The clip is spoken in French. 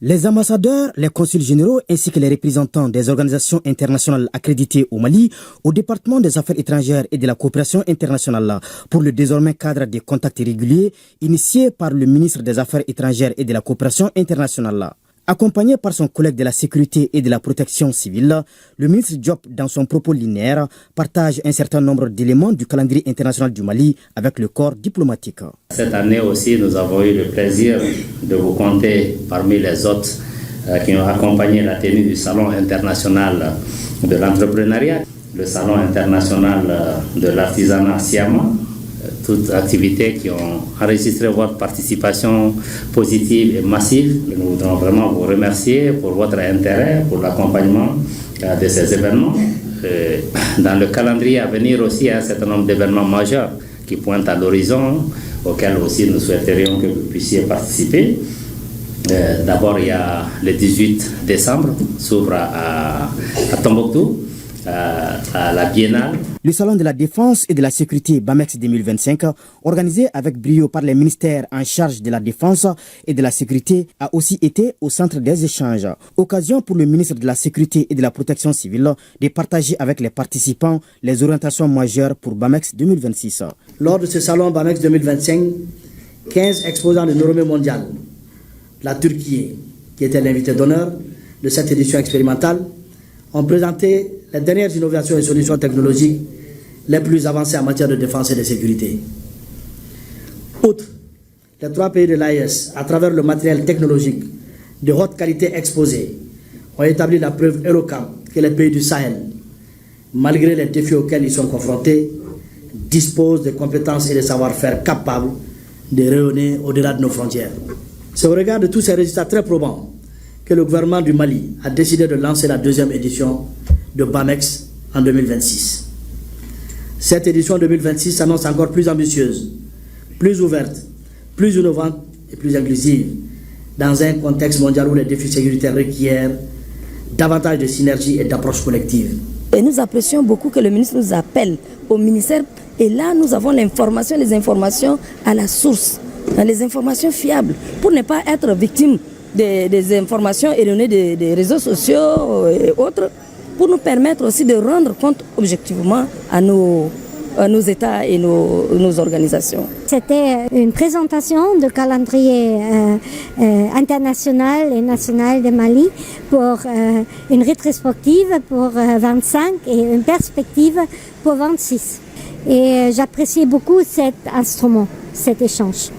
Les ambassadeurs, les consuls généraux ainsi que les représentants des organisations internationales accréditées au Mali, au département des affaires étrangères et de la coopération internationale pour le désormais cadre des contacts réguliers initié par le ministre des Affaires étrangères et de la coopération internationale. Accompagné par son collègue de la sécurité et de la protection civile, le ministre Diop, dans son propos linéaire, partage un certain nombre d'éléments du calendrier international du Mali avec le corps diplomatique. Cette année aussi, nous avons eu le plaisir de vous compter parmi les hôtes qui ont accompagné la tenue du Salon international de l'entrepreneuriat, le Salon international de l'artisanat Siama, toutes activités qui ont enregistré votre participation positive et massive. Nous voudrons vraiment vous remercier pour votre intérêt, pour l'accompagnement de ces événements. Dans le calendrier à venir aussi, il y a un certain nombre d'événements majeurs qui pointent à l'horizon, auxquels aussi nous souhaiterions que vous puissiez participer. D'abord, il y a le 18 décembre, s'ouvre à Tombouctou, à la Biennale. Le Salon de la Défense et de la Sécurité BAMEX 2025, organisé avec brio par les ministères en charge de la Défense et de la Sécurité, a aussi été au centre des échanges. Occasion pour le ministre de la Sécurité et de la Protection civile de partager avec les participants les orientations majeures pour BAMEX 2026. Lors de ce Salon BAMEX 2025, 15 exposants de renommée mondiale, la Turquie, qui était l'invité d'honneur de cette édition expérimentale, ont présenté les dernières innovations et solutions technologiques les plus avancées en matière de défense et de sécurité. Outre les 3 pays de l'AES, à travers le matériel technologique de haute qualité exposé, ont établi la preuve éloquente que les pays du Sahel, malgré les défis auxquels ils sont confrontés, disposent de compétences et de savoir-faire capables de rayonner au-delà de nos frontières. C'est au regard de tous ces résultats très probants que le gouvernement du Mali a décidé de lancer la 2e édition de BAMEX en 2026. Cette édition 2026 s'annonce encore plus ambitieuse, plus ouverte, plus innovante et plus inclusive, dans un contexte mondial où les défis sécuritaires requièrent davantage de synergie et d'approche collective. Et nous apprécions beaucoup que le ministre nous appelle au ministère et là nous avons l'information, les informations à la source, les informations fiables, pour ne pas être victime des informations erronées des réseaux sociaux et autres, pour nous permettre aussi de rendre compte objectivement à nos États et nos organisations. C'était une présentation de calendrier international et national de Mali pour une rétrospective pour 25 et une perspective pour 26. Et j'apprécie beaucoup cet instrument, cet échange.